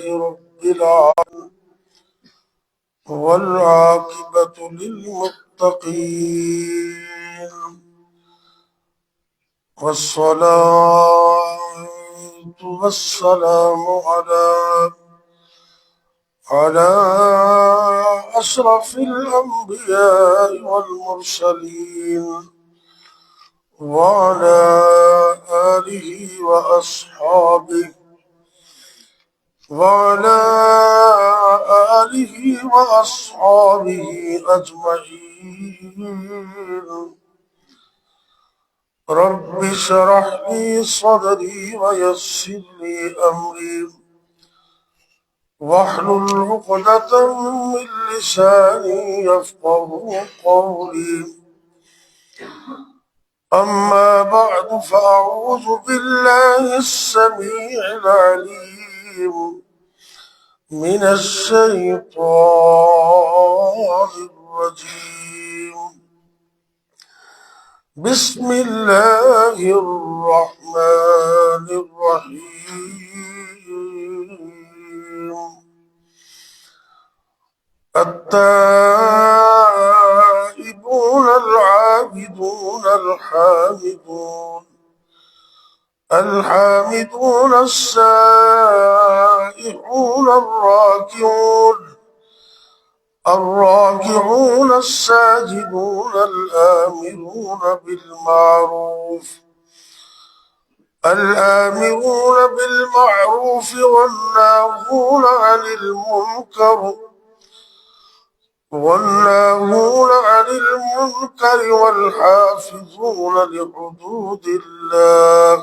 رب العالمين والعاقبة للمتقين والصلاة والسلام على أشرف الأنبياء والمرسلين وعلى آله وأصحابه أجمعين. رب اشرح لي صدري ويسر لي أمري واحلل عقدة من لساني يفقهوا قولي. أما بعد فأعوذ بالله السميع العليم من الشيطان الرجيم. بسم الله الرحمن الرحيم. التائبون العابدون الحامدون السائحون الراكعون الساجدون الآمرون بالمعروف والناهون عن المنكر والحافظون لحدود الله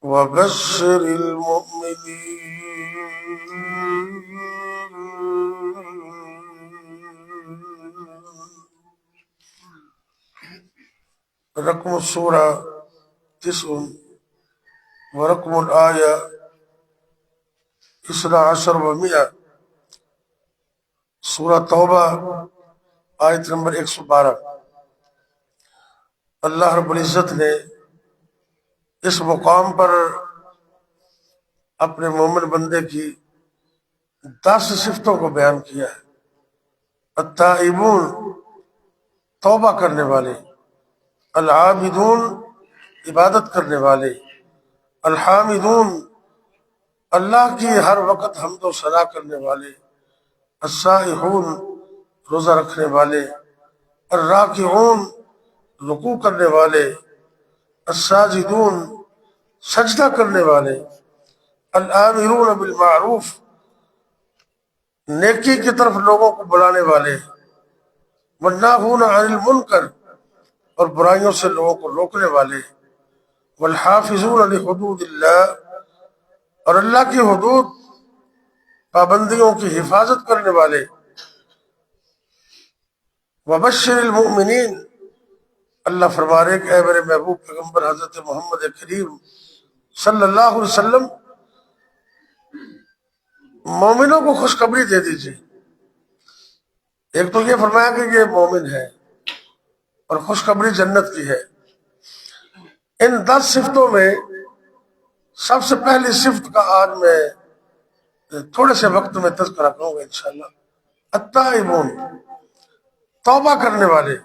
وبشر المؤمنين. رقم السورة 9 ورقم الآية 12 و100. سورہ توبہ آیت نمبر 112. اللہ رب العزت نے اس مقام پر اپنے مومن بندے کی 10 صفتوں کو بیان کیا ہے. التائبون توبہ کرنے والے، العابدون عبادت کرنے والے، الحامدون اللہ کی ہر وقت حمد و ثنا کرنے والے، السائحون روزہ رکھنے والے، الراکعون رکوع کرنے والے، الساجدون سجدہ کرنے والے، الآمرون بالمعروف نیکی کی طرف لوگوں کو بلانے والے، والناہون عن المنکر اور برائیوں سے لوگوں کو روکنے والے، والحافظون لحدود اللہ اور اللہ کی حدود پابندیوں کی حفاظت کرنے والے، وبشر المؤمنین اللہ فرما رہے کہ اے میرے محبوب پیغمبر حضرت محمد کریم صلی اللہ علیہ وسلم مومنوں کو خوشخبری دے دیجیے. ایک تو یہ فرمایا کہ یہ مومن ہے اور خوشخبری جنت کی ہے. ان 10 صفتوں میں سب سے پہلی صفت کا آج میں تھوڑے سے وقت میں تذکرہ کروں گا انشاءاللہ. التائبون توبہ کرنے والے.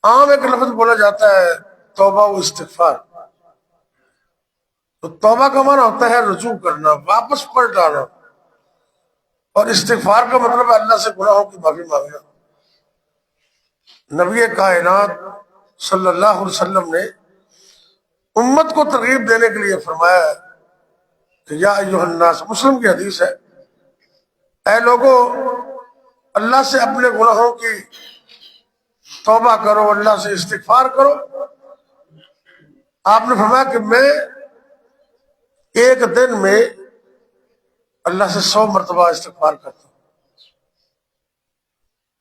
عام ایک لفظ بولا جاتا ہے توبہ و استغفار. تو توبہ کا معنی ہوتا ہے رجوع کرنا، واپس پلٹ آنا، اور استغفار کا مطلب ہے اللہ سے گناہوں کی معافی مانگنا. نبی کائنات صلی اللہ علیہ وسلم نے امت کو ترغیب دینے کے لیے فرمایا کہ یا ایھا الناس، مسلم کی حدیث ہے، اے لوگو اللہ سے اپنے گناہوں کی توبہ کرو، اللہ سے استغفار کرو. آپ نے فرمایا کہ میں ایک دن میں اللہ سے 100 مرتبہ استغفار کرتا ہوں.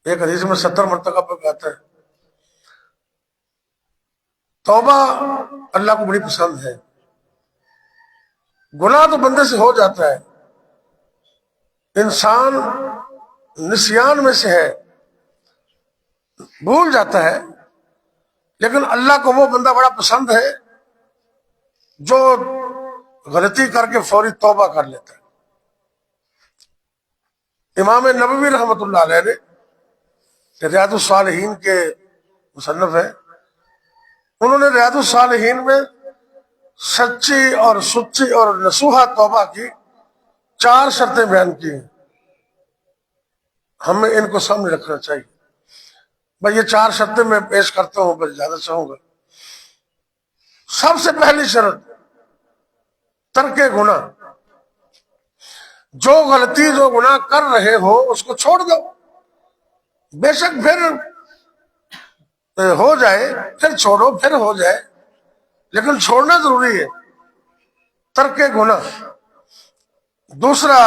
ایک حدیث میں 70 مرتبہ پر آتا ہے. توبہ اللہ کو بڑی پسند ہے. گناہ تو بندے سے ہو جاتا ہے، انسان نسیان میں سے ہے، بھول جاتا ہے، لیکن اللہ کو وہ بندہ بڑا پسند ہے جو غلطی کر کے فوری توبہ کر لیتا ہے. امام نبوی رحمۃ اللہ علیہ نے ریاض الصالحین کے مصنف ہیں، انہوں نے ریاض الصالحین میں سچی اور سچی اور نصوحہ توبہ کی 4 شرطیں بیان کی ہیں. ہمیں ان کو سامنے رکھنا چاہیے. میں یہ 4 شرطیں میں پیش کرتا ہوں، بس زیادہ چاہوں گا. سب سے پہلی شرط ترک گناہ. جو غلطی جو گناہ کر رہے ہو اس کو چھوڑ دو. بے شک پھر ہو جائے، پھر چھوڑو، پھر ہو جائے، لیکن چھوڑنا ضروری ہے. ترک گناہ. دوسرا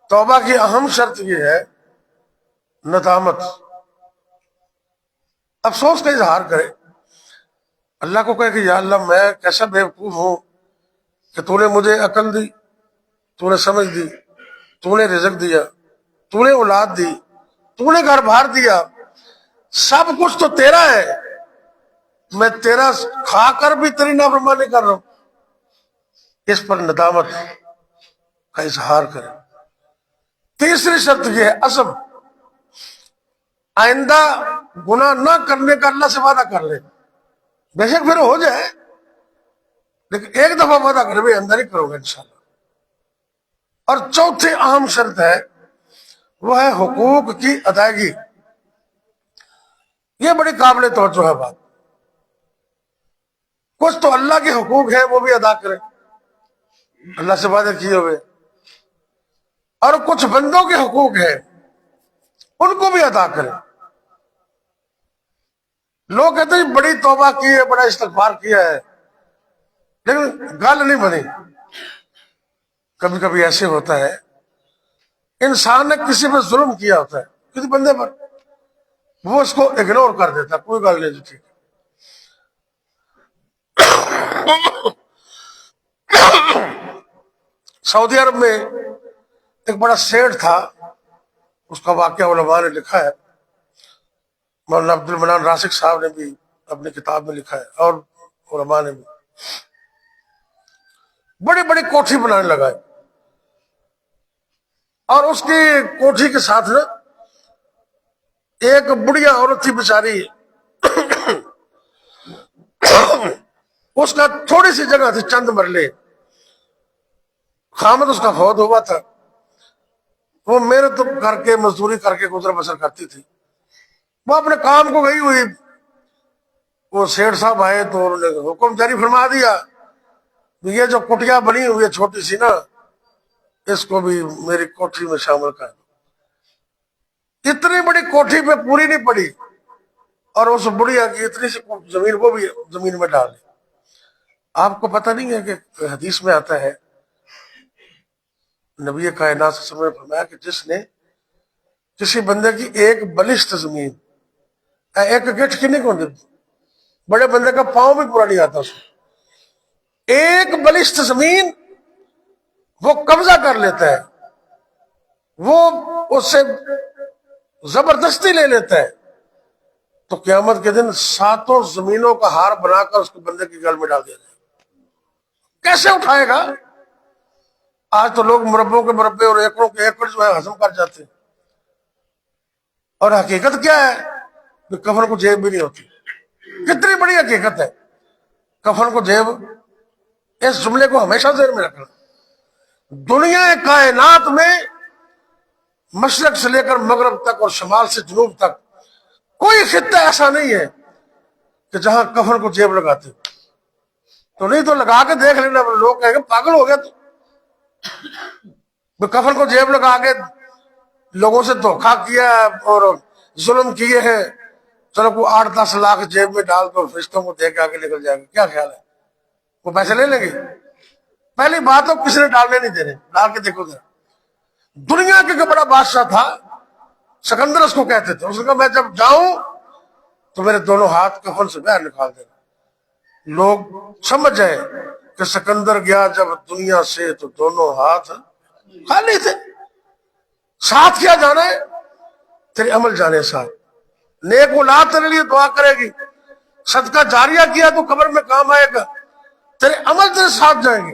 توبہ کی اہم شرط یہ ہے ندامت، افسوس کا اظہار کرے. اللہ کو کہے کہ یا اللہ میں کیسا بیوقوف ہوں کہ تو نے مجھے عقل دی، تو نے سمجھ دی، تو نے رزق دیا، تو نے اولاد دی، تو نے گھر بار دیا، سب کچھ تو تیرا ہے، میں تیرا کھا کر بھی تیری نافرمانی کر رہا ہوں. اس پر ندامت کا اظہار کرے. تیسری شرط یہ ہے عزم. آئندہ گناہ نہ کرنے کا اللہ سے وعدہ کر لے. بے شک پھر ہو جائے، لیکن ایک دفعہ وعدہ کرے بھی اندر ہی کرو گے انشاءاللہ. اور چوتھی اہم شرط ہے وہ ہے حقوق کی ادائیگی. یہ بڑی قابل توجہ ہے بات. کچھ تو اللہ کے حقوق ہیں وہ بھی ادا کریں، اللہ سے وعدے کیے ہوئے، اور کچھ بندوں کے حقوق ہیں ان کو بھی ادا کریں. لوگ کہتے ہیں بڑی توبہ کی ہے، بڑا استغفار کیا ہے، لیکن گل نہیں بنی. کبھی کبھی ایسے ہوتا ہے انسان نے کسی پہ ظلم کیا ہوتا ہے، کسی بندے پر، وہ اس کو اگنور کر دیتا، کوئی گل نہیں، ٹھیک ہے. سعودی عرب میں ایک بڑا سیٹ تھا، اس کا واقعہ علماء نے لکھا ہے. مولانا عبد المنان راسک صاحب نے بھی اپنی کتاب میں لکھا ہے، اور علماء نے بھی. بڑی بڑی کوٹھی بنانے لگا ہے، اور اس کی کوٹھی کے ساتھ نا ایک بڑھیا عورت تھی بیچاری، اس کا تھوڑی سی جگہ تھی، چند مرلے. خامد اس کا فوت ہوا تھا. وہ محنت کر کے مزدوری کر کے گزر بسر کرتی تھی. وہ اپنے کام کو گئی ہوئی، وہ سیٹھ صاحب آئے تو انہوں نے حکم جاری فرما دیا یہ جو کٹیا بنی ہوئی ہے چھوٹی سی نا، اس کو بھی میری کوٹھی میں شامل کر دو. اتنی بڑی کوٹھی پہ پوری نہیں پڑی، اور اس بڑھیا کی اتنی سی زمین وہ بھی زمین میں ڈال دی. آپ کو پتہ نہیں ہے کہ حدیث میں آتا ہے نبی کائنات سے سمجھ فرمایا کہ جس نے کسی بندے کی ایک بلشت زمین، ایک گٹھ کی نہیں کون دیتی، بڑے بندے کا پاؤں بھی پورا نہیں آتا اس کو، ایک بلشت زمین وہ قبضہ کر لیتا ہے، وہ اس سے زبردستی لے لیتا ہے، تو قیامت کے دن 7 زمینوں کا ہار بنا کر اس کو بندے کی گل میں ڈال دیا جائے. کیسے اٹھائے گا؟ آج تو لوگ مربوں کے مربے اور ایکڑوں کے ایکڑ جو ہے ہضم کر جاتے ہیں، اور حقیقت کیا ہے کہ کفن کو جیب بھی نہیں ہوتی. کتنی بڑی حقیقت ہے کفن کو جیب. اس جملے کو ہمیشہ ذہن میں رکھنا. دنیا کائنات میں مشرق سے لے کر مغرب تک اور شمال سے جنوب تک کوئی خطہ ایسا نہیں ہے کہ جہاں کفن کو جیب لگاتے. تو نہیں تو لگا کے دیکھ لینا، لوگ کہیں گے پاگل ہو گیا تو کفن کو جیب لگا کے لوگوں سے دھوکہ کیا اور ظلم کیے ہیں، چلو کوئی 8-10 لاکھ جیب میں ڈال دو، فرشتوں کو دے کے آگے نکل جائے گا. کیا خیال ہے وہ پیسے لے لیں گے؟ پہلی بات تو کسی نے ڈالنے نہیں دینے. ڈال کے دیکھو ذرا. دنیا کے بڑا بادشاہ تھا، سکندر اس کو کہتے تھے. اس نے کہا میں جب جاؤں تو میرے دونوں ہاتھ کفن سے باہر نکال دینا. لوگ سمجھ جائے کہ سکندر گیا جب دنیا سے تو دونوں ہاتھ خالی تھے. ساتھ کیا جانا ہے؟ تیرے عمل جانے ساتھ. نیک اولاد تیرے لیے دعا کرے گی، صدقہ جاریہ کیا تو قبر میں کام آئے گا، تیرے عمل تیرے ساتھ جائیں گے.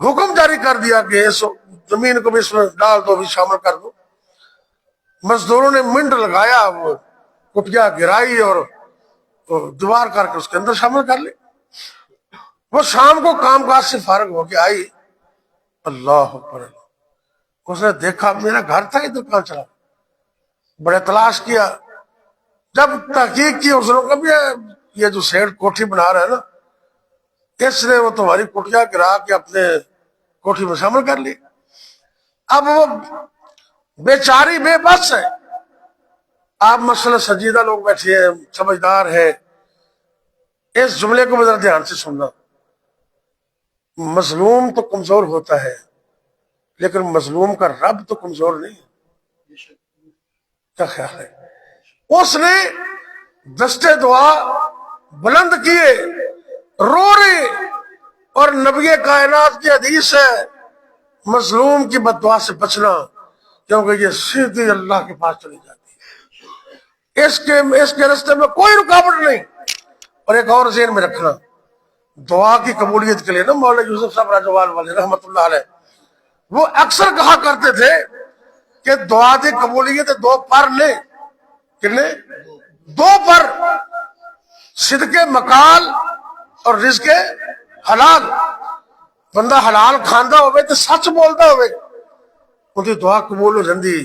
حکم جاری کر دیا کہ اس زمین کو بھی اس میں ڈال دو، بھی شامل کر دو. مزدوروں نے منٹ لگایا، وہ کٹیا گرائی اور دیوار کر کے اس کے اندر شامل کر لی. وہ شام کو کام کاج سے فارغ ہو کے آئی. اللہ اکبر، اس نے دیکھا میرا گھر تھا، ادھر کہاں چلا. بڑے تلاش کیا، جب تحقیق کی اس نے کہا بھی یہ جو سیٹ کوٹھی بنا رہا ہے نا، اس نے وہ تمہاری کوٹھیاں گرا کے اپنے کوٹھی میں شامل کر لی. اب وہ بیچاری بے بس ہے. آپ مسئلہ سنجیدہ لوگ بیٹھے ہیں، سمجھدار ہیں، اس جملے کو ذرا دھیان سے سننا. مظلوم تو کمزور ہوتا ہے لیکن مظلوم کا رب تو کمزور نہیں. کیا خیال ہے؟ اس نے دستے دعا بلند کیے، رو رہے، اور نبی کائنات کی حدیث ہے مظلوم کی بد دعا سے بچنا، کیونکہ یہ سیدھی اللہ کے پاس چلی جاتی ہے، اس کے راستے میں کوئی رکاوٹ نہیں. اور ایک اور ذہن میں رکھنا، دعا کی قبولیت کے لیے نا مولانا یوسف صاحب راجوال والے رحمت اللہ علیہ وہ اکثر کہا کرتے تھے کہ دعا کی قبولیت دو پر لے، کتنے؟ دو پر، صدق مقال اور رزق حلال. بندہ حلال کھاندہ ہوئے تو سچ بولتا ہوئے ان کی دعا قبول ہو جاندی.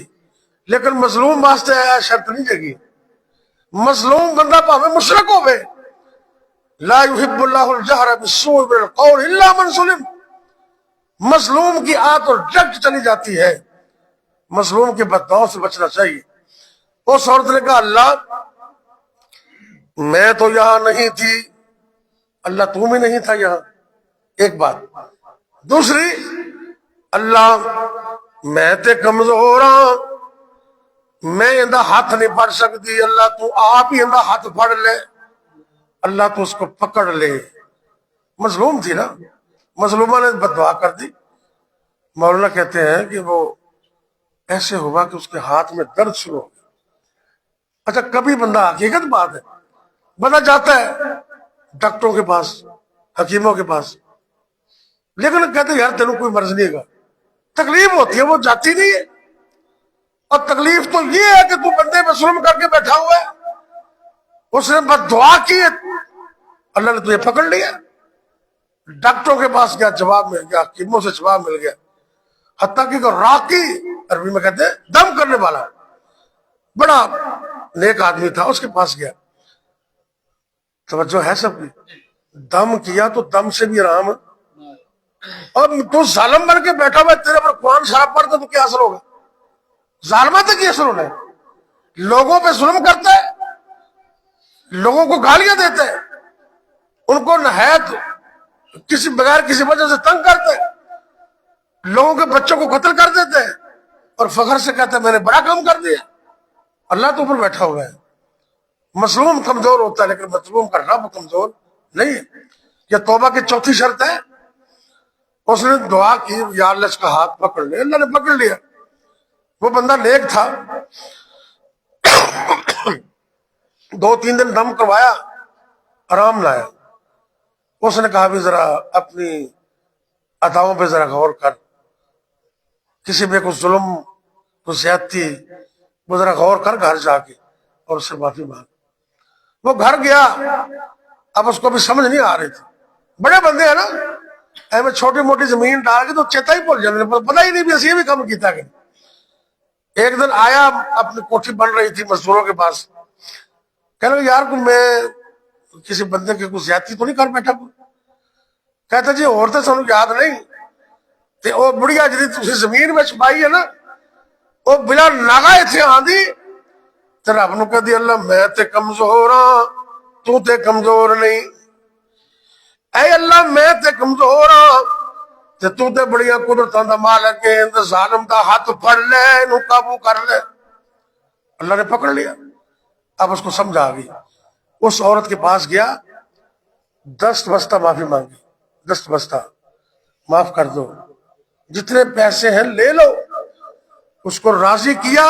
لیکن مظلوم واسطے شرط نہیں جگی. مظلوم بندہ پاوے مشرک ہوئے، لا يحب اللہ الجہر بالسوء من القول الا من ظلم. مظلوم کی آت اور ڈٹ چلی جاتی ہے. مظلوم کے بددعاؤں سے بچنا چاہیے. اس عورت نے کہا اللہ میں تو یہاں نہیں تھی، اللہ تو بھی نہیں تھا یہاں، ایک بات. دوسری، اللہ میں تے کمزور ہاں، میں اندہ ہاتھ نہیں پڑ سکتی، اللہ تو آپ ہی اندہ ہاتھ پڑ لے، اللہ تو اس کو پکڑ لے. مظلوم تھی نا، مظلومہ نے بددعا کر دی. مولانا کہتے ہیں کہ وہ ایسے ہوا کہ اس کے ہاتھ میں درد شروع ہو گیا. اچھا کبھی بندہ، حقیقت بات ہے، بندہ جاتا ہے ڈاکٹروں کے پاس، حکیموں کے پاس، لیکن کہتے ہیں یار تینوں کوئی مرض نہیں گا، تکلیف ہوتی ہے، وہ جاتی نہیں ہے. اور تکلیف تو یہ ہے کہ تو بندے پہ ظلم کر کے بیٹھا ہوا ہے، اس نے بد دعا کی، اللہ نے تجھے پکڑ لیا. ڈاکٹروں کے پاس گیا، جواب مل گیا، حکیموں سے جواب مل گیا، حتیٰ کہ راقی، عربی میں کہتے ہیں دم کرنے والا، بڑا نیک آدمی تھا، اس کے پاس گیا. توجہ ہے سب کی؟ دم کیا تو دم سے بھی آرام. اور تو ظالم بن کے بیٹھا ہوا، تیرے پر قرآن شراب پڑھتا تو کیا اثر ہوگا؟ ظالمات کی اثر ہونا ہے. لوگوں پہ ظلم کرتا ہے، لوگوں کو گالیاں دیتا ہے، ان کو نہایت کسی بغیر کسی وجہ سے تنگ کرتا ہے، لوگوں کے بچوں کو قتل کر دیتے ہیں، اور فخر سے کہتا ہے میں نے بڑا کام کر دیا. اللہ تو اوپر بیٹھا ہوا ہے. مظلوم کمزور ہوتا ہے لیکن مظلوم کا رب کمزور نہیں ہے. یہ توبہ کی چوتھی شرط ہے. اس نے دعا کی یا اللہ اس کا ہاتھ پکڑ لے، اللہ نے پکڑ لیا. وہ بندہ نیک تھا، 2-3 دن دم کروایا، آرام لایا. اس نے کہا بھی ذرا اپنی اداؤں پہ ذرا غور کر، کسی پہ کوئی ظلم، کوئی زیادتی، وہ ذرا غور کر گھر جا کے اور اس سے معافی مانگ. وہ گھر گیا، اب اس کو بھی سمجھ نہیں آ رہی تھی. بڑے بندے ہیں نا، میں چھوٹی موٹی زمین ڈال کے تو چیتا ہی بھول جانے، پتہ ہی نہیں بھی اسی بھی کام کیتا کہ. ایک دن آیا، اپنی کوٹھی بن رہی تھی مزدوروں کے پاس، کہنے لگا یار میں کسی بندے کے کوئی زیادتی تو نہیں کر بیٹھا. کہتا جی اور تو سانو یاد نہیں تے او بڑھیا جی تھی زمین میں چھپائی ہے نا، وہ بلا ناگا اتنے آندھی تے رب نو کہہ دی اللہ میں تے کمزور ہاں، تو تے کمزور نہیں. اے اللہ میں تے کمزور ہاں تے تو تے بڑیاں قدرتاں دا مالک ہے، تے ظالم دا ہاتھ پھڑ لے، انہوں قابو کر لے. اللہ نے پکڑ لیا. اب اس کو سمجھ آ گئی. اس عورت کے پاس گیا، دست بستہ معافی مانگی، دست بستہ معاف کر دو، جتنے پیسے ہیں لے لو. اس کو راضی کیا.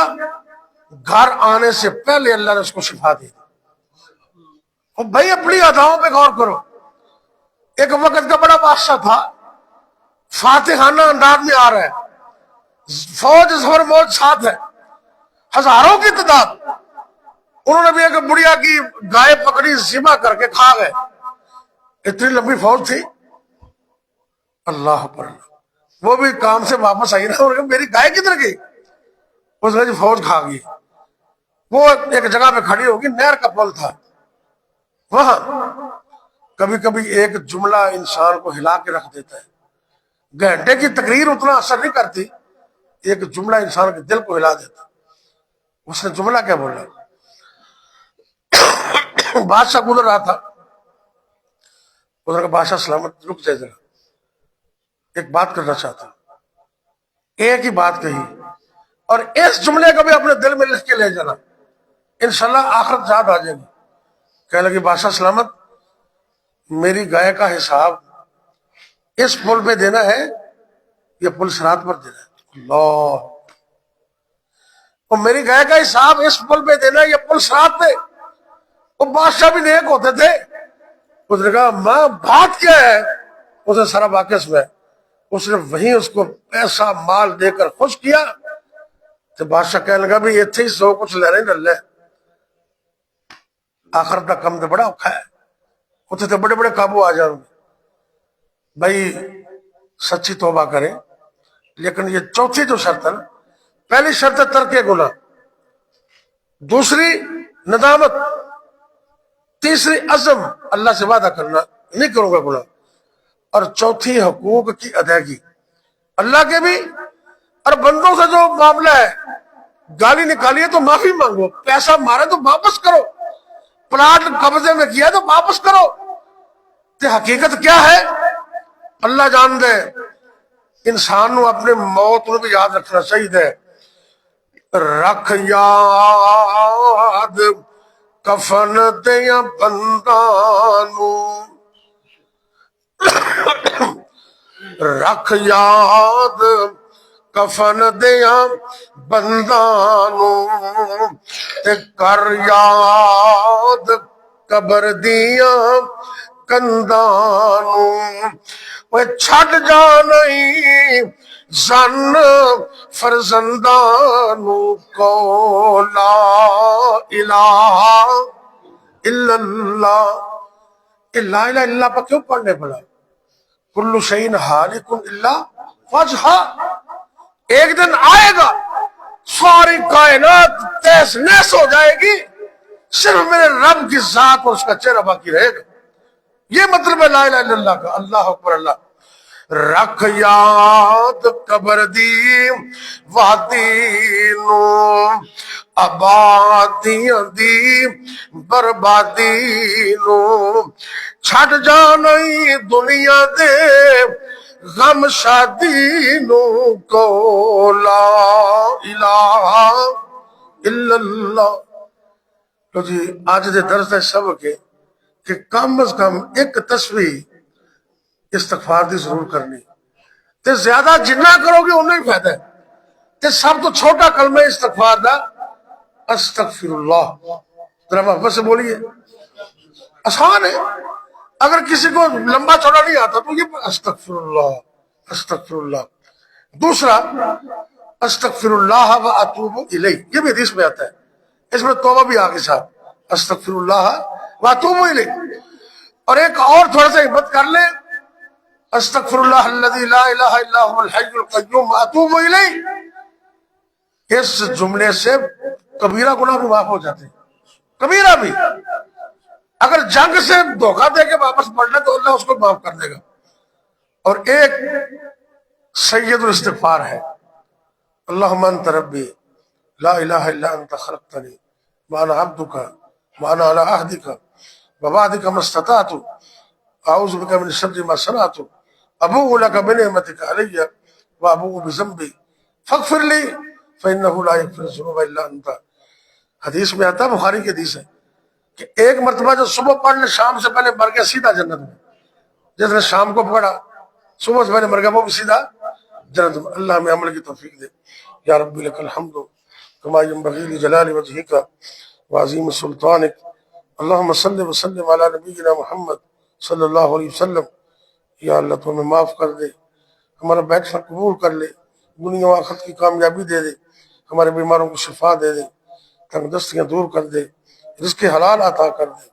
گھر آنے سے پہلے اللہ نے اس کو شفا دی. اور بھائی اپنی اداؤں پہ غور کرو. ایک وقت کا بڑا بادشاہ تھا، فاتحانہ انداز میں آ رہا ہے، فوج زفر موج ساتھ ہے، ہزاروں کی تعداد. انہوں نے بھی ایک بڑھیا کی گائے پکڑی، ذبح کر کے کھا گئے. اتنی لمبی فوج تھی. اللہ پر وہ بھی کام سے واپس آئی نا، انہوں نے کہا میری گائے کدھر گئی؟ اس نے جی فوج کھا گئی. وہ ایک جگہ پہ کھڑی ہوگی، نہر کا پل تھا وہاں. کبھی کبھی ایک جملہ انسان کو ہلا کے رکھ دیتا ہے. گھنٹے کی تقریر اتنا اثر نہیں کرتی، ایک جملہ انسان کے دل کو ہلا دیتا. اس نے جملہ کیا بولا؟ بادشاہ گزر رہا تھا، ادھر کا بادشاہ سلامت رک جائے ذرا، ایک بات کرنا چاہتا ہوں. ایک ہی بات کہی، اور اس جملے کو بھی اپنے دل میں لکھ کے لے جانا، انشاءاللہ آخرت یاد آ جائے گی. کہنے لگی بادشاہ سلامت، میری گائے کا حساب اس پل پہ دینا ہے یا پل صراط پر دینا ہے؟ اللہ. اور میری گائے کا حساب اس پل پہ دینا ہے یا پل صراط پہ؟ وہ بادشاہ بھی نیک ہوتے تھے. اس نے کہا ماں بات کیا ہے؟ اسے سارا واقعہ سنا. اس نے وہیں اس کو پیسہ مال دے کر خوش کیا. تو بادشاہ کہنے لگا بھی اتنے ہی سو کچھ لے رہے نلے، آخر کا کم تو بڑا اوکھا ہے، اتنے تو بڑے بڑے قابو آ جاؤں گے. بھائی سچی توبہ کریں، لیکن یہ چوتھی جو شرط ہے نا، پہلی شرط ہے ترک گناہ، دوسری ندامت، تیسری عزم اللہ سے وعدہ کرنا نہیں کروں گا گناہ، اور چوتھی حقوق کی ادائیگی، اللہ کے بھی اور بندوں سے. جو معاملہ ہے، گالی نکالی ہے تو معافی مانگو، پیسہ مارے تو واپس کرو، پلاٹ قبضے میں کیا تو واپس کرو. تو حقیقت کیا ہے اللہ جان دے. انسان نو اپنے موت نو بھی یاد رکھنا چاہیے. رکھ یاد کفن دیا بندانو، رکھ یاد کفن دیا بندانو، تے کر یاد قبر دیا کندانو. وہ چھڈ جانی زن فرزندانو کو لا الہ الا اللہ. لا الہ الا اللہ پر کیوں پڑھنے پڑا؟ کل شیء ہالک الا وجہہ. ایک دن آئے گا ساری کائنات تیس نیس ہو جائے گی، صرف میرے رب کی ذات اور اس کا چہرہ باقی رہے گا. یہ مطلب ہے لا الہ الا اللہ کا. اللہ اکبر. اللہ. رکھ یاد قبر دی وادی نو، آبادیاں دی بربادی نو، چھڈ جانی دنیا دے غم شادی نو کو لا الہ الا اللہ. تو جی آج دے درس ہے سبق ہے کہ کم از کم ایک تسبیح استغفار دی ضرور کرنی. تے زیادہ جنہ کرو گے انہیں ہی فائدہ ہے. تے سب تو چھوٹا کلمہ استغفار دا استغفر اللہ. ذرا محبت سے بولیے. آسان ہے، اگر کسی کو لمبا چوڑا نہیں آتا تو یہ استغفر اللہ استغفر اللہ. دوسرا استغفر اللہ و اتوب الیہ، یہ بھی حدیث میں آتا ہے، اس میں توبہ بھی آگے ساتھ، استغفر اللہ و اتوب الیہ. اور ایک اور تھوڑا سا ہمت کر لیں، استغفر اللہ الذی لا الہ الا هو الحی القیوم اتوب الیہ. اس جملے سے کبیرہ گناہ بھی معاف ہو جاتے ہیں، کبیرہ بھی. اگر جنگ سے دھوکہ دے کے واپس پڑھ لے تو اللہ اس کو معاف کر دے گا. اور ایک سید الاستغفار ہے، اللہم انت ربی لا الہ الا انت خلقتنی وانا عبدک وانا علی عہدک ووعدک ما استطعت اعوذ بک من شر ما صنعت ابوء لک بنعمتک علی وابوء بذنبی فاغفر لی فانہ لا یغفر الذنوب الا انت. حدیث میں آتا ہے، بخاری کی حدیث ہے، کہ ایک مرتبہ جو صبح پڑھ لے شام سے پہلے مر گیا سیدھا جنت میں. جس نے شام کو پڑھا صبح سے پہلے مر گیا وہ بھی سیدھا جنت میں. اللہ ہمیں عمل کی توفیق دے. یا رب لک الحمد کما ینبغی لجلال وجہک وعظیم سلطانک. اللہم صلی وسلم علی نبینا محمد صلی اللہ علیہ وسلم یا اللہ تو ہمیں معاف کر دے، ہمارا بیٹھنا قبول کر لے، دنیا و آخرت کی کامیابی دے دے، ہمارے بیماروں کو شفا دے دے، تنگ دستیاں دور کر دے، رزق حلال عطا کر دے۔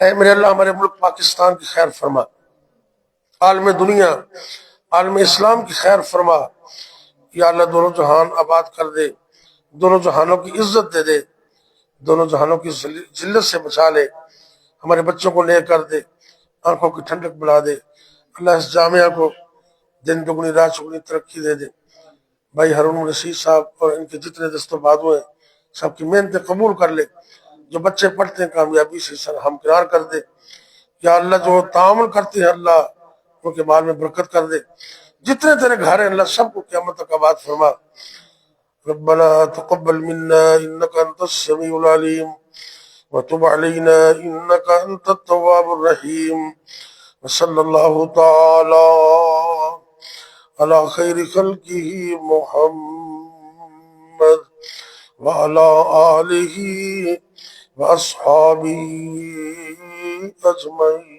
اے میرے اللہ ہمارے ملک پاکستان کی خیر فرما، عالم دنیا، عالم اسلام کی خیر فرما، یا اللہ دونوں جہان آباد کر دے، دونوں جہانوں کی عزت دے دے، دونوں جہانوں کی ذلت سے بچا لے، ہمارے بچوں کو لے کر دے، آنکھوں کی ٹھنڈک بلا دے، اللہ اس جامعہ کو دن دگنی رات چگنی ترقی دے دے۔ بھائی ہارون رشید صاحب اور ان کے جتنے دست و بازو ہیں سب کی محنتیں قبول کر لے، جو بچے پڑھتے ہیں کامیابی سے سر ہمکنار کر دے، یا اللہ جو تعامل کرتے ہیں اللہ ان کے مال میں برکت کر دے، جتنے تیرے گھر ہیں اللہ سب کو قیامت تک آباد فرما۔ ربنا تقبل منا انك انت السميع العليم وتب علينا انك انت التواب الرحيم، وصلى الله تعالى على خير خلقه محمد وعلى آله وأصحابه أجمعين۔